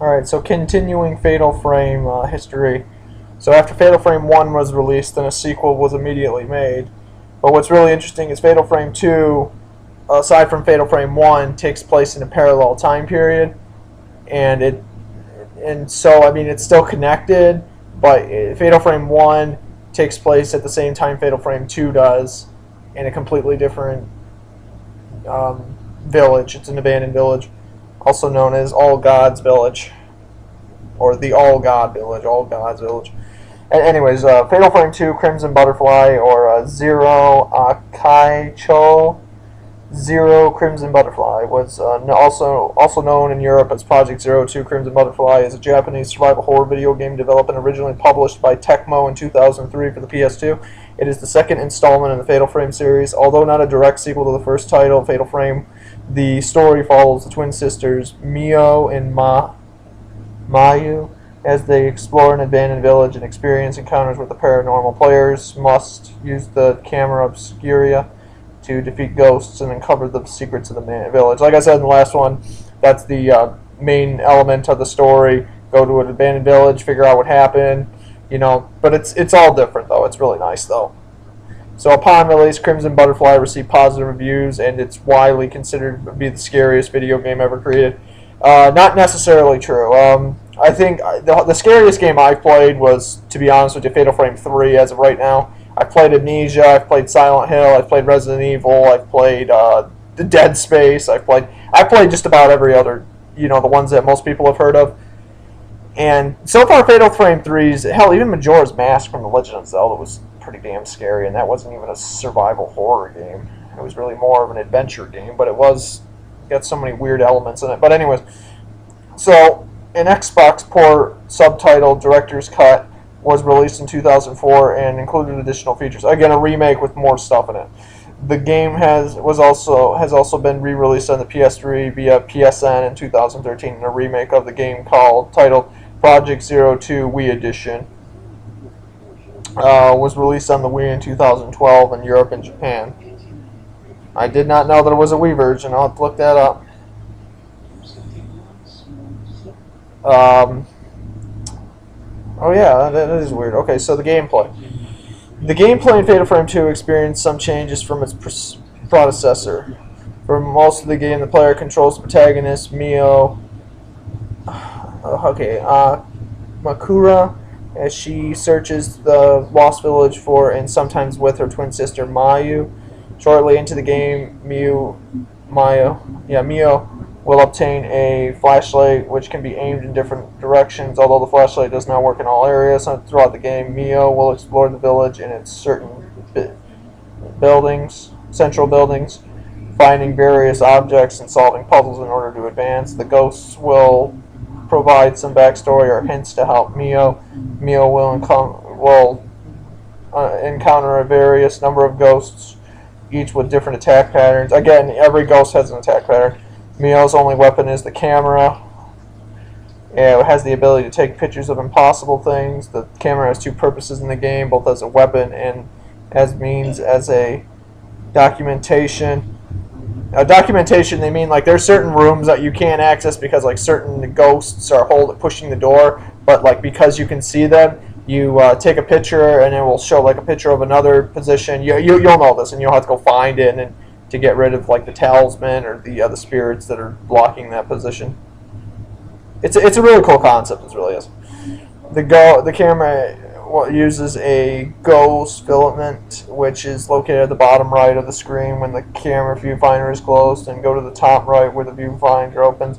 Alright, so continuing Fatal Frame history. So after Fatal Frame 1 was released, then a sequel was immediately made. But what's really interesting is Fatal Frame 2, aside from Fatal Frame 1, takes place in a parallel time period. And so, I mean, it's still connected, but Fatal Frame 1 takes place at the same time Fatal Frame 2 does, in a completely different village. It's an abandoned village, also known as All Gods Village, or the All God Village, All Gods Village. Anyways, Fatal Frame 2, Crimson Butterfly, or Zero Akaicho, Zero Crimson Butterfly, was also known in Europe as Project 02 Crimson Butterfly, is a Japanese survival horror video game developed and originally published by Tecmo in 2003 for the PS2. It is the second installment in the Fatal Frame series. Although not a direct sequel to the first title, Fatal Frame, the story follows the twin sisters Mio and Mayu as they explore an abandoned village and experience encounters with the paranormal. Players must use the camera obscura to defeat ghosts and uncover the secrets of the village. Like I said in the last one, that's the main element of the story. Go to an abandoned village, figure out what happened, you know. But it's all different though. It's really nice though. So upon release, Crimson Butterfly received positive reviews, and it's widely considered to be the scariest video game ever created. Not necessarily true. I think the scariest game I've played was, to be honest with you, Fatal Frame 3 as of right now. I've played Amnesia, I've played Silent Hill, I've played Resident Evil, I've played the Dead Space, I've played just about every other, you know, the ones that most people have heard of. And so far, Fatal Frame 3's, hell, even Majora's Mask from The Legend of Zelda was pretty damn scary, and that wasn't even a survival horror game. It was really more of an adventure game, but it got so many weird elements in it. But anyways, so an Xbox port subtitled Director's Cut was released in 2004 and included additional features. Again, a remake with more stuff in it. The game has also been re-released on the PS3 via PSN in 2013 in a remake of the game titled Project 02 Wii Edition. Was released on the Wii in 2012 in Europe and Japan. I did not know there was a Wii version. I'll have to look that up. Oh yeah, that is weird. Okay, so the gameplay. The gameplay in Fatal Frame 2 experienced some changes from its predecessor. For most of the game, the player controls the protagonist, Mio, Makura, as she searches the lost village for, and sometimes with, her twin sister Mayu. Shortly into the game, Mio will obtain a flashlight which can be aimed in different directions. Although the flashlight does not work in all areas throughout the game, Mio will explore the village and its certain central buildings, finding various objects and solving puzzles in order to advance. The ghosts will provide some backstory or hints to help Mio. Mio will encounter a various number of ghosts, each with different attack patterns. Again, every ghost has an attack pattern. Mio's only weapon is the camera. It has the ability to take pictures of impossible things. The camera has two purposes in the game, both as a weapon and as a documentation. Documentation, they mean like there's certain rooms that you can't access because like certain ghosts are pushing the door, but like because you can see them, you take a picture and it will show like a picture of another position. You'll know this, and you'll have to go find it and to get rid of like the talisman or the other spirits that are blocking that position. It's a really cool concept. It really is. The camera uses a ghost filament, which is located at the bottom right of the screen when the camera viewfinder is closed, and go to the top right where the viewfinder opens.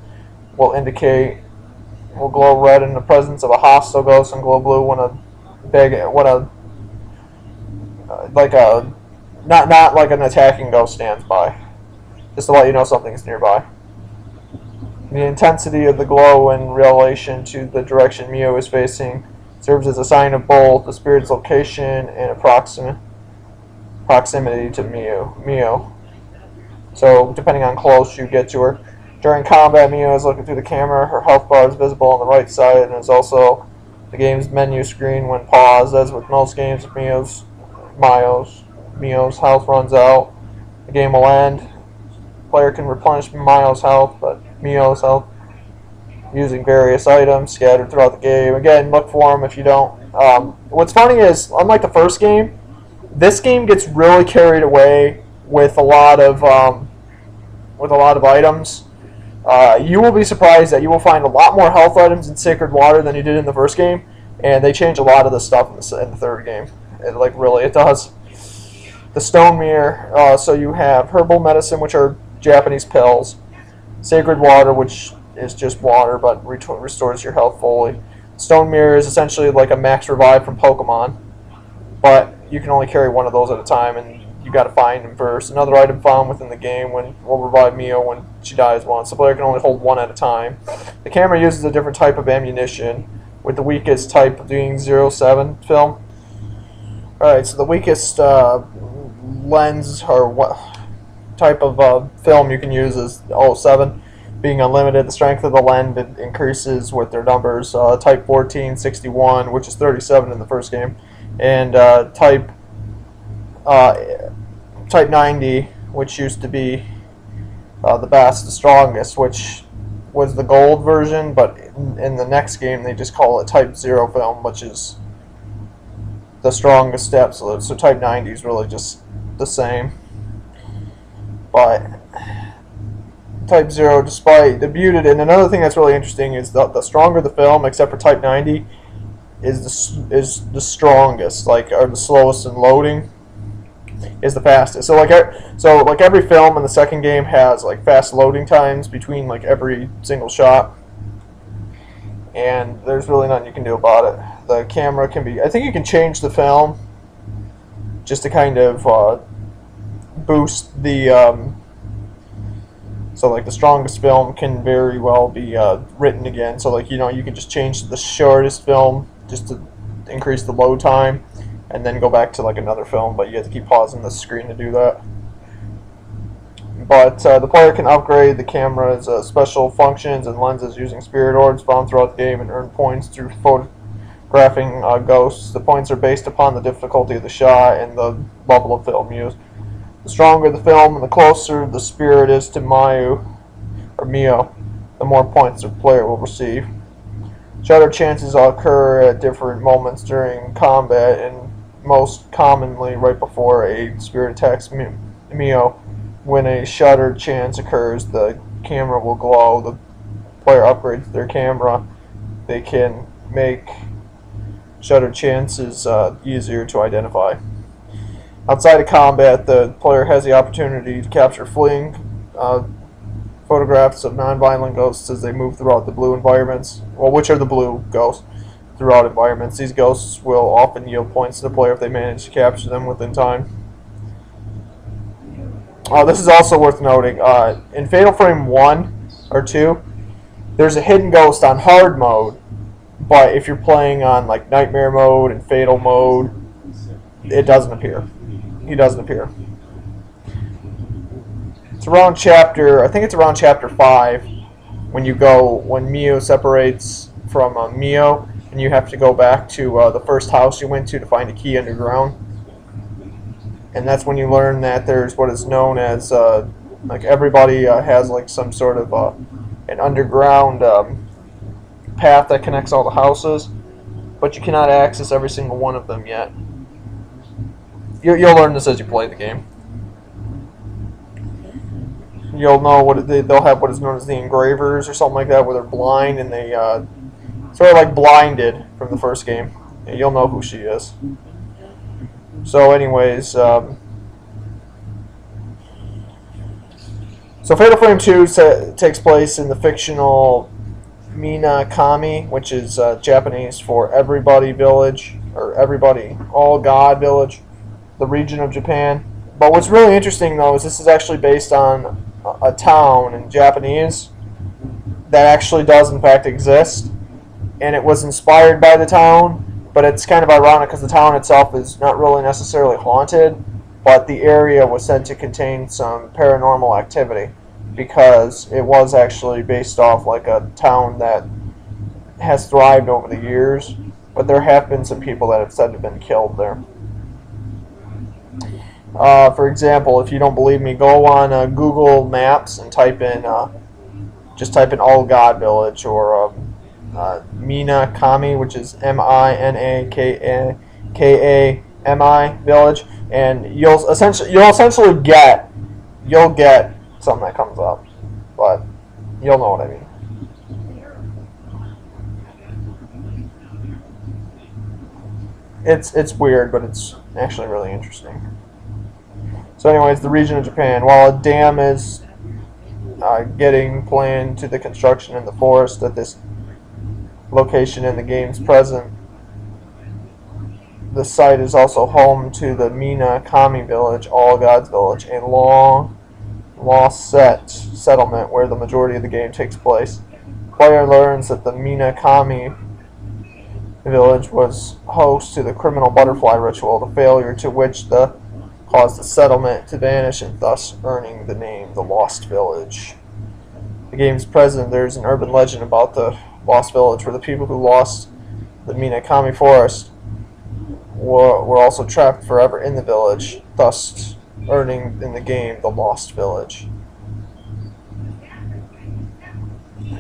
Will glow red in the presence of a hostile ghost, and glow blue not like an attacking ghost stands by, just to let you know something's nearby. The intensity of the glow in relation to the direction Mio is facing serves as a sign of both the spirit's location and proximity to Mio. So, depending on how close you get to her. During combat, Mio is looking through the camera. Her health bar is visible on the right side, and is also the game's menu screen when paused. As with most games, Mio's health runs out. The game will end. Player can replenish Mio's health, but Mio's health using various items scattered throughout the game. Again, look for them if you don't. What's funny is, unlike the first game, this game gets really carried away with a lot of items. You will be surprised that you will find a lot more health items in Sacred Water than you did in the first game, and they change a lot of the stuff in the third game. It does. The Stone Mirror, so you have herbal medicine, which are Japanese pills. Sacred Water, which is just water, but restores your health fully. Stone Mirror is essentially like a max revive from Pokemon, but you can only carry one of those at a time, and you got to find them first. Another item found within the game will revive Mio when she dies once. The player can only hold one at a time. The camera uses a different type of ammunition, with the weakest type being 07 film. Alright, so the weakest lens or what type of film you can use is 07, being unlimited. The strength of the lens increases with their numbers. Type 14, 61, which is 37 in the first game, and type 90, which used to be the best, the strongest, which was the gold version, but in the next game they just call it Type 0 film, which is the strongest absolute. So Type 90 is really just the same. But Type 0, despite the muted, and another thing that's really interesting is the stronger the film, except for Type 90, is the strongest, or the slowest in loading, is the fastest. So every film in the second game has fast loading times between every single shot, and there's really nothing you can do about it. The camera can be, I think you can change the film just to kind of boost the so the strongest film can very well be written again. So you can just change the shortest film just to increase the load time, and then go back to another film, but you have to keep pausing the screen to do that. But the player can upgrade the camera's special functions and lenses using spirit orbs found throughout the game and earn points through photographing ghosts. The points are based upon the difficulty of the shot and the level of film used. The stronger the film and the closer the spirit is to Mio, the more points the player will receive. Shatter chances occur at different moments during combat, and most commonly right before a spirit attacks Mio. When a shattered chance occurs, the camera will glow. The player upgrades their camera. They can make shattered chances easier to identify. Outside of combat, the player has the opportunity to capture fleeing photographs of non-violent ghosts as they move throughout the blue environments. Well, which are the blue ghosts throughout environments. These ghosts will often yield points to the player if they manage to capture them within time. This is also worth noting. In Fatal Frame 1 or 2, there's a hidden ghost on hard mode, but if you're playing on Nightmare mode and Fatal mode, it doesn't appear. He doesn't appear. It's around I think it's around chapter 5 when Mio separates from Mio, and you have to go back to the first house you went to find a key underground. And that's when you learn that there's what is known as everybody has some sort of an underground path that connects all the houses, but you cannot access every single one of them yet. You'll learn this as you play the game. You'll know they'll have what is known as the engravers or something like that, where they're blind and they sort of blinded from the first game. And you'll know who she is. So anyways, so Fatal Frame 2 takes place in the fictional Minakami, which is Japanese for Everybody Village, or Everybody, All God Village, the region of Japan. But what's really interesting, though, is this is actually based on a town in Japanese that actually does, in fact, exist. And it was inspired by the town, but it's kind of ironic because the town itself is not really necessarily haunted, but the area was said to contain some paranormal activity because it was actually based off a town that has thrived over the years, but there have been some people that have said to have been killed there. For example, if you don't believe me, go on Google Maps and type in just type in All God Village, or Mina Kami, which is Minakami Village, and you'll essentially get something that comes up, but you'll know what I mean. It's weird, but it's actually really interesting. So anyways, the region of Japan. While a dam is getting planned to the construction in the forest at this location in the game's present, the site is also home to the Mina Kami Village, All Gods Village, a long lost settlement where the majority of the game takes place. Player learns that the Mina Kami Village was host to the criminal butterfly ritual, the failure to which caused the settlement to vanish, and thus earning the name the Lost Village. The game's present, there's an urban legend about the Lost Village, where the people who lost the Mina Kami forest were also trapped forever in the village, thus earning in the game the Lost Village.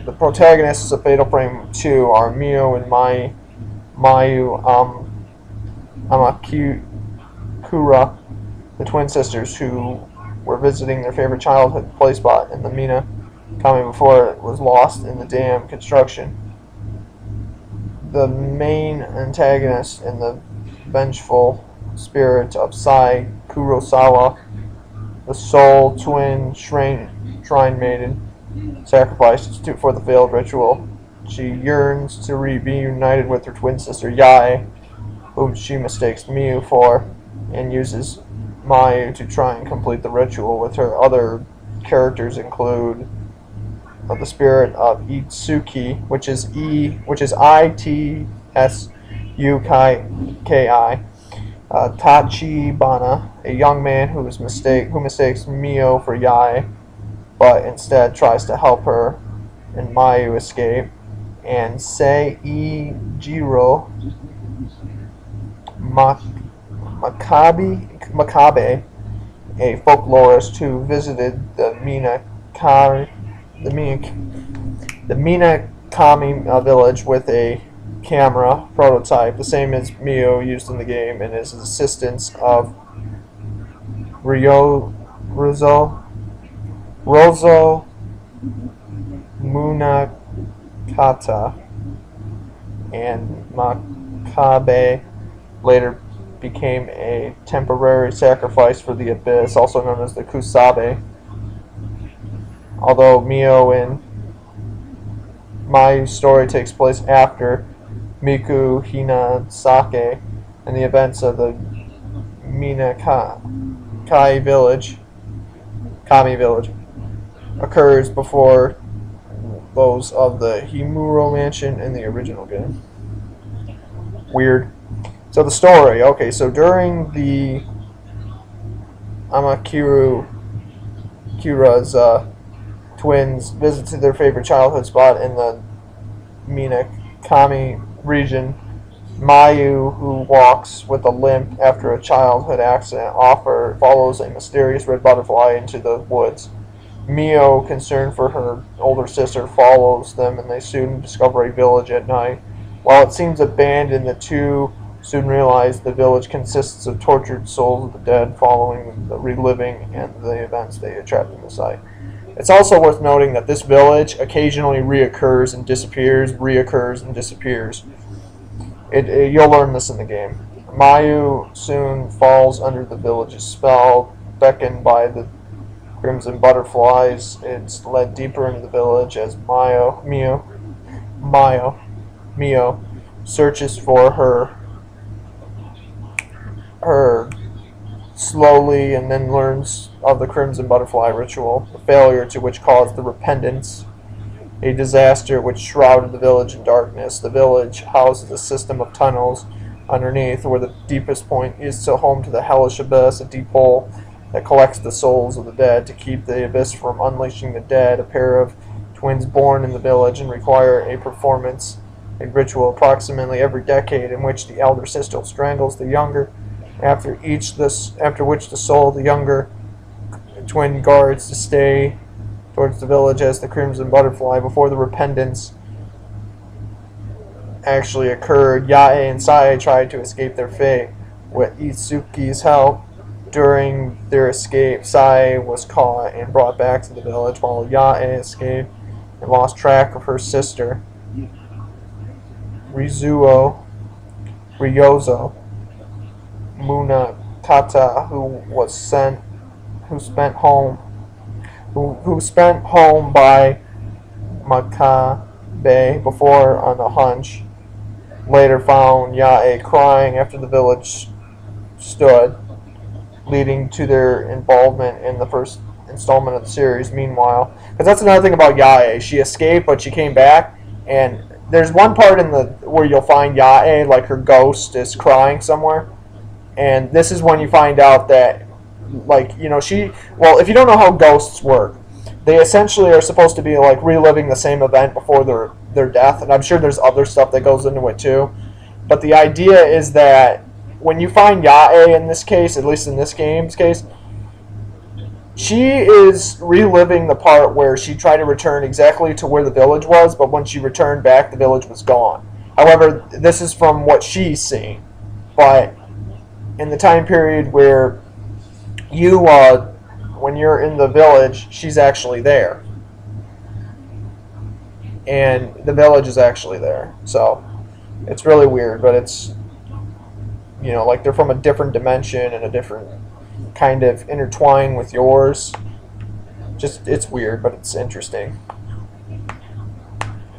The protagonists of Fatal Frame 2 are Mio and Mayu Amakura, the twin sisters who were visiting their favorite childhood play spot in the Mina Kami before it was lost in the dam construction. The main antagonist and the vengeful spirit of Sai Kurosawa, the soul twin shrine maiden, sacrificed for the failed ritual. She yearns to be reunited with her twin sister Yae, whom she mistakes Miu for, and uses Mayu to try and complete the ritual with her. Other characters include the spirit of Itsuki, which is Itsuki, Tachibana, a young man who mistakes Mio for Yae, but instead tries to help her and Mayu escape, and Seijiro Makabe, a folklorist who visited the Mina Kami village with a camera prototype, the same as Mio used in the game, and is the assistance of Rozo Munakata, and Makabe later became a temporary sacrifice for the Abyss, also known as the Kusabe. Although Mio and Mayu's story takes place after Miku Hinasake, and the events of the Kami village occurs before those of the Himuro Mansion in the original game. Weird. So the story, okay, so during the Amakura's twins visit to their favorite childhood spot in the Mina Kami region, Mayu, who walks with a limp after a childhood accident, follows a mysterious red butterfly into the woods. Mio, concerned for her older sister, follows them, and they soon discover a village at night. While it seems abandoned, the two soon realize the village consists of tortured souls of the dead following the reliving and the events they had trapped in the site. It's also worth noting that this village occasionally reoccurs and disappears, You'll learn this in the game. Mayu soon falls under the village's spell, beckoned by the crimson butterflies. It's led deeper into the village as Mio searches for her slowly, and then learns of the crimson butterfly ritual, the failure to which caused the repentance, a disaster which shrouded the village in darkness. The village houses a system of tunnels underneath, where the deepest point is home to the hellish abyss, a deep hole that collects the souls of the dead. To keep the abyss from unleashing the dead, a pair of twins born in the village and require a ritual approximately every decade, in which the elder sister strangles the younger, after which the soul of the younger twin guards to stay towards the village as the Crimson Butterfly. Before the repentance actually occurred, Yae and Sae tried to escape their fate with Itsuki's help. During their escape, Sae was caught and brought back to the village, while Yae escaped and lost track of her sister, Ryozo Munakata, who spent home by Makabe before on a hunch. Later found Yae crying after the village stood, leading to their involvement in the first installment of the series. Meanwhile, because that's another thing about Yae, she escaped but she came back, and there's one part in the where you'll find Yae, like her ghost is crying somewhere, and this is when you find out that, like, you know, well, if you don't know how ghosts work, they essentially are supposed to be like reliving the same event before their death, and I'm sure there's other stuff that goes into it too, but the idea is that when you find Yae in this case, at least in this game's case, she is reliving the part where she tried to return exactly to where the village was, but when she returned back, the village was gone. However, this is from what she's seeing, but in the time period where when you're in the village, she's actually there. And the village is actually there. So, it's really weird, but it's, you know, like they're from a different dimension and a different kind of intertwine with yours. Just, it's weird, but it's interesting.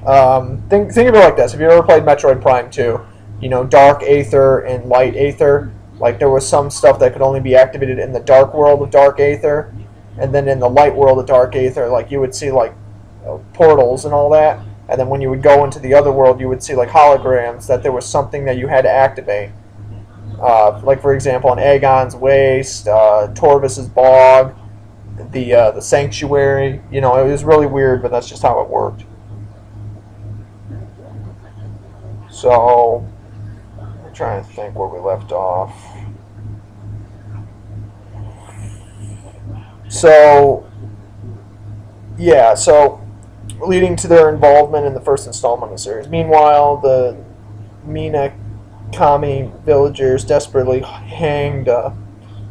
Think of it like this. Have you ever played Metroid Prime 2? You know, Dark Aether and Light Aether. Like, there was some stuff that could only be activated in the dark world of Dark Aether, and then in the light world of Dark Aether, like, you would see, like, portals and all that, and then when you would go into the other world, you would see, like, holograms, that there was something that you had to activate. Like, for example, on Agon's Waste, Torvis's Bog, the Sanctuary. You know, it was really weird, but that's just how it worked. So, I'm trying to think where we left off. So, yeah, so leading to their involvement in the first installment of the series. Meanwhile, the Minakami villagers desperately hanged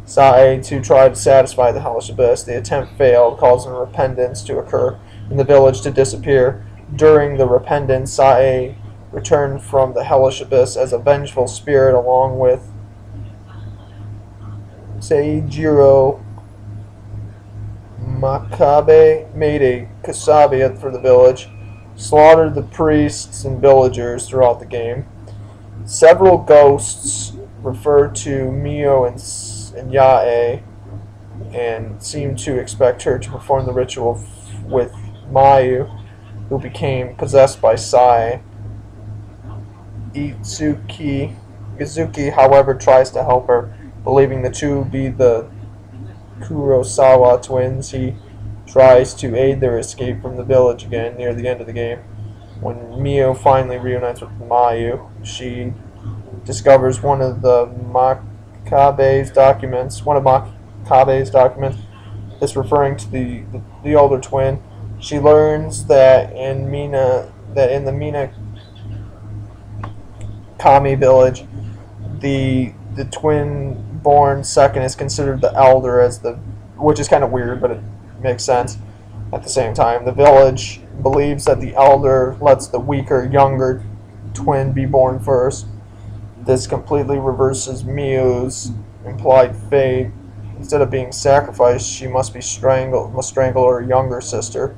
Sae to try to satisfy the Hellish Abyss. The attempt failed, causing repentance to occur and the village to disappear. During the repentance, Sae returned from the Hellish Abyss as a vengeful spirit, along with Seijiro Makabe, made a kasabi for the village, slaughtered the priests and villagers throughout the game. Several ghosts refer to Mio and Yae and seem to expect her to perform the ritual with Mayu, who became possessed by Sae. Izuki, however, tries to help her, believing the two be the Kurosawa twins. He tries to aid their escape from the village again near the end of the game. When Mio finally reunites with Mayu, she discovers one of Makabe's documents. Is referring to the older twin. She learns that in the Minakami village, the twin born second is considered the elder, which is kind of weird, but it makes sense at the same time. The village believes that the elder lets the weaker, younger twin be born first. This completely reverses Mio's implied fate. Instead of being sacrificed, she must strangle her younger sister,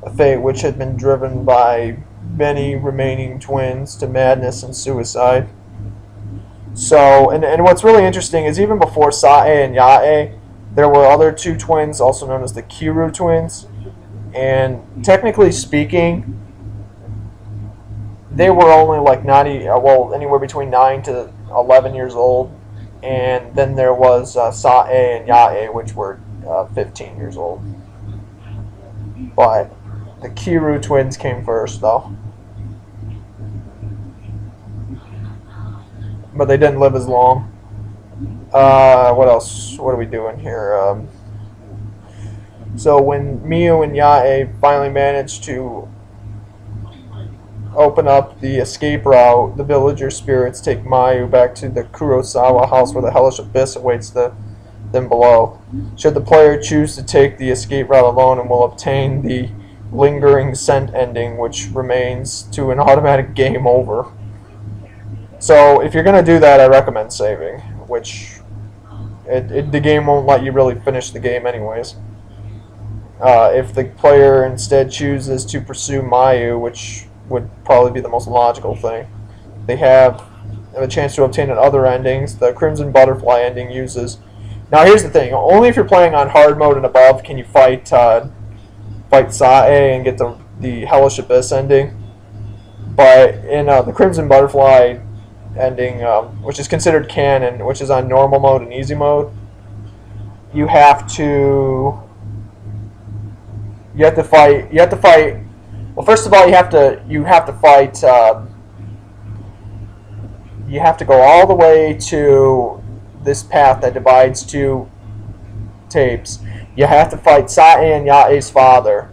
a fate which had been driven by many remaining twins to madness and suicide. So, and what's really interesting is even before Sae and Yae, there were other two twins, also known as the Kiru twins, and technically speaking, they were only like anywhere between 9 to 11 years old, and then there was Sae and Yae, which were 15 years old. But the Kiru twins came first, though. But they didn't live as long. What else? What are we doing here? So when Miyu and Yae finally manage to open up the escape route, the villager spirits take Mayu back to the Kurosawa house where the hellish abyss awaits them below. Should the player choose to take the escape route alone, and will obtain the lingering scent ending, which remains to an automatic game over. So if you're going to do that, I recommend saving, which the game won't let you really finish the game anyways. If the player instead chooses to pursue Mayu, which would probably be the most logical thing, they have a chance to obtain other endings. The Crimson Butterfly ending uses... Now here's the thing, only if you're playing on hard mode and above can you fight Sae and get the Hellish Abyss ending. But in the Crimson Butterfly ending, which is considered canon, which is on normal mode and easy mode, you have to fight. Well, first of all, you have to fight. You have to go all the way to this path that divides two tapes. You have to fight Sae and Yae's father.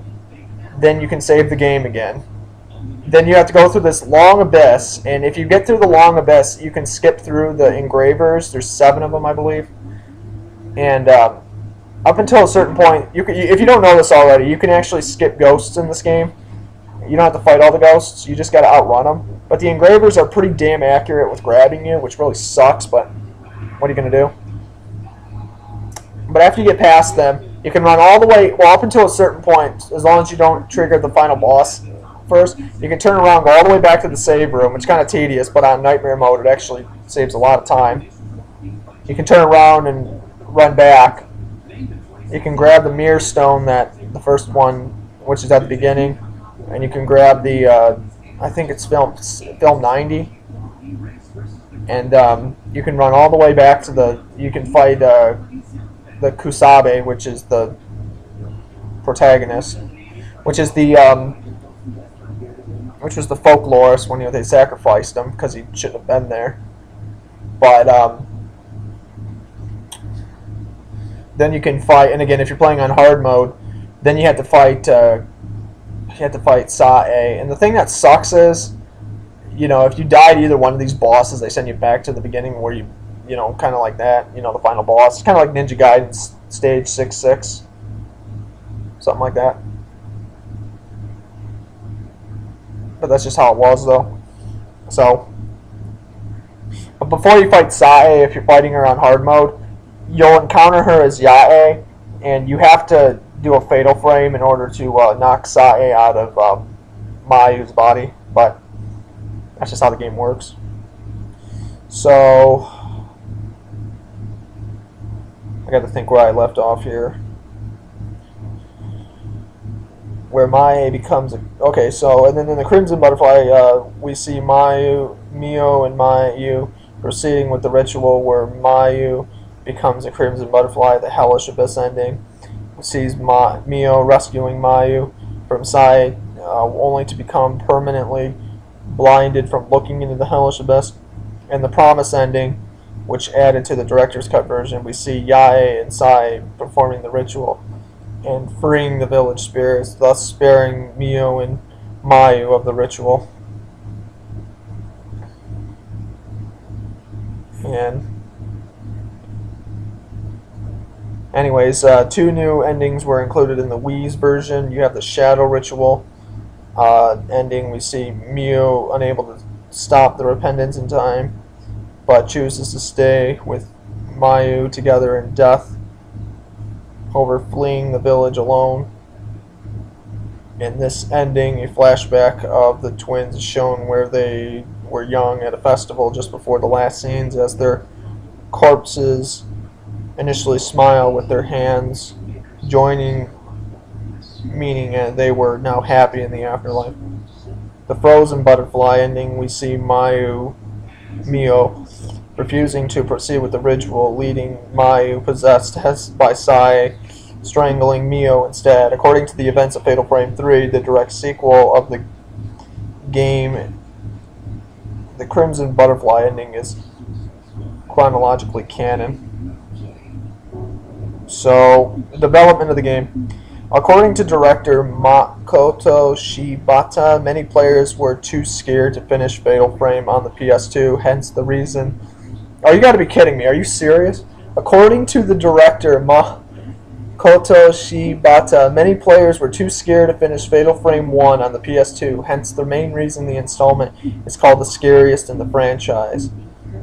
Then you can save the game again. Then you have to go through this long abyss, and if you get through the long abyss, you can skip through the engravers. There's 7 of them, I believe. And up until a certain point, if you don't know this already, you can actually skip ghosts in this game. You don't have to fight all the ghosts. You just got to outrun them. But the engravers are pretty damn accurate with grabbing you, which really sucks, but what are you going to do? But after you get past them, you can run all the way, well, up until a certain point, as long as you don't trigger the final boss first. You can turn around, go all the way back to the save room, which is kind of tedious, but on Nightmare mode, it actually saves a lot of time. You can turn around and run back. You can grab the Mirror Stone, the first one, which is at the beginning, and you can grab the, I think it's film 90, and you can run all the way back to you can fight the Kusabe, which is the protagonist, which was the folklorist when they sacrificed him because he shouldn't have been there. But then you can fight, and again, if you're playing on hard mode, then you have to fight Sae. And the thing that sucks is, if you die to either one of these bosses, they send you back to the beginning where you kind of like that, the final boss. It's kind of like Ninja Gaiden Stage 6-6. Something like that. But that's just how it was, though. So, but before you fight Sae, if you're fighting her on hard mode, you'll encounter her as Yae, and you have to do a fatal frame in order to knock Sae out of Mayu's body. But that's just how the game works. So, I got to think where I left off here. Where Mae becomes okay. So, and then in the Crimson Butterfly, we see Mio and Mayu proceeding with the ritual where Mayu becomes a Crimson Butterfly, the Hellish Abyss ending. We see Mio rescuing Mayu from Sae, only to become permanently blinded from looking into the Hellish Abyss. And the Promise ending, which added to the director's cut version, we see Yae and Sae performing the ritual and freeing the village spirits, thus sparing Mio and Mayu of the ritual. And anyways, 2 new endings were included in the Wii's version. You have the Shadow Ritual ending. We see Mio unable to stop the repentance in time, but chooses to stay with Mayu together in death over fleeing the village alone. In this ending, a flashback of the twins is shown where they were young at a festival just before the last scenes, as their corpses initially smile with their hands joining, meaning they were now happy in the afterlife. The Frozen Butterfly ending, we see Mio refusing to proceed with the ritual, leading Mayu possessed by Sae, strangling Mio instead. According to the events of Fatal Frame 3, the direct sequel of the game, the Crimson Butterfly ending is chronologically canon. So, development of the game. According to director Makoto Shibata, many players were too scared to finish Fatal Frame on the PS2, hence the reason. Oh, you gotta be kidding me. Are you serious? According to the director Makoto Shibata, many players were too scared to finish Fatal Frame 1 on the PS2, hence the main reason the installment is called the scariest in the franchise.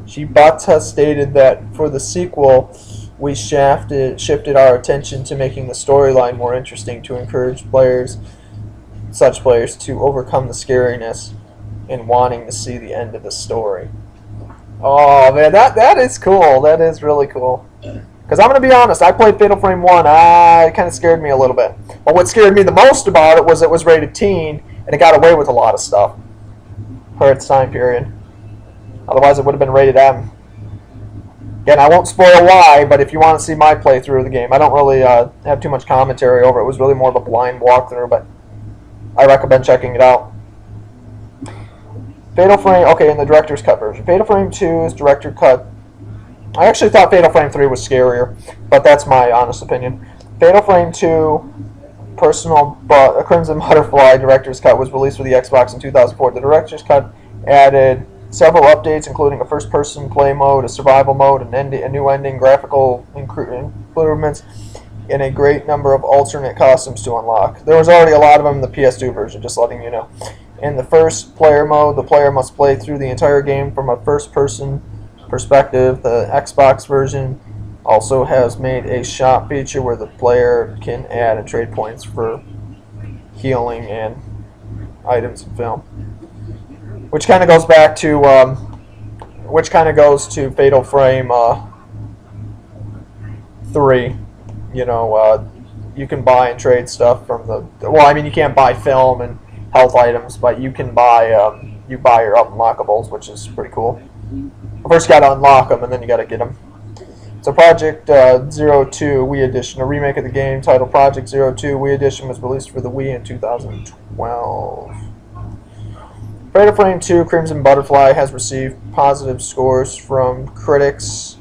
Shibata stated that for the sequel, we shifted our attention to making the storyline more interesting to encourage such players to overcome the scariness in wanting to see the end of the story. Oh man, that is cool. That is really cool. Because I'm going to be honest, I played Fatal Frame 1. It kind of scared me a little bit. But what scared me the most about it was rated teen, and it got away with a lot of stuff for its time period. Otherwise, it would have been rated M. Again, I won't spoil why, but if you want to see my playthrough of the game, I don't really have too much commentary over it. It was really more of a blind walkthrough, but I recommend checking it out. Fatal Frame, okay, in the director's cut version. Fatal Frame 2's director cut. I actually thought Fatal Frame 3 was scarier, but that's my honest opinion. Fatal Frame 2 Crimson Butterfly director's cut was released for the Xbox in 2004. The director's cut added several updates, including a first-person play mode, a survival mode, a new ending, graphical improvements, and a great number of alternate costumes to unlock. There was already a lot of them in the PS2 version, just letting you know. In the first player mode, the player must play through the entire game from a first-person perspective. The Xbox version also has made a shop feature where the player can add and trade points for healing and items in film. Which kind of goes back to, Fatal Frame 3. You know, you can buy and trade stuff from well, I mean, you can't buy film and health items, but you can buy, your unlockables, which is pretty cool. First, you got to unlock them, and then you got to get them. So, Project 02 Wii Edition, a remake of the game titled Project 02 Wii Edition, was released for the Wii in 2012. Fatal Frame 2 Crimson Butterfly has received positive scores from critics,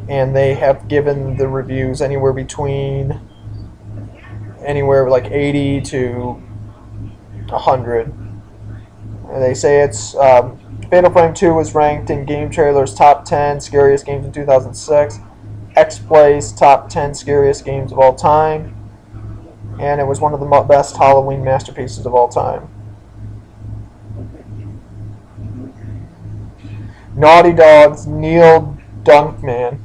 and they have given the reviews anywhere like 80 to 100. And they say it's Fatal Frame 2 was ranked in Game Trailer's top 10 scariest games in 2006, X-Play's top 10 scariest games of all time, and it was one of the best Halloween masterpieces of all time. Naughty Dog's Neil Druckmann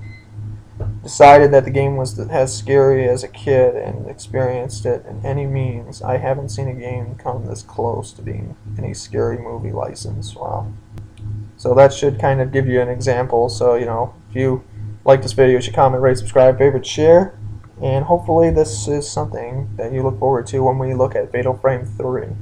decided that the game was as scary as a kid and experienced it in any means. I haven't seen a game come this close to being any scary movie license. Wow. So that should kind of give you an example. So, you know, if you like this video, you should comment, rate, subscribe, favorite, share. And hopefully this is something that you look forward to when we look at Fatal Frame 3.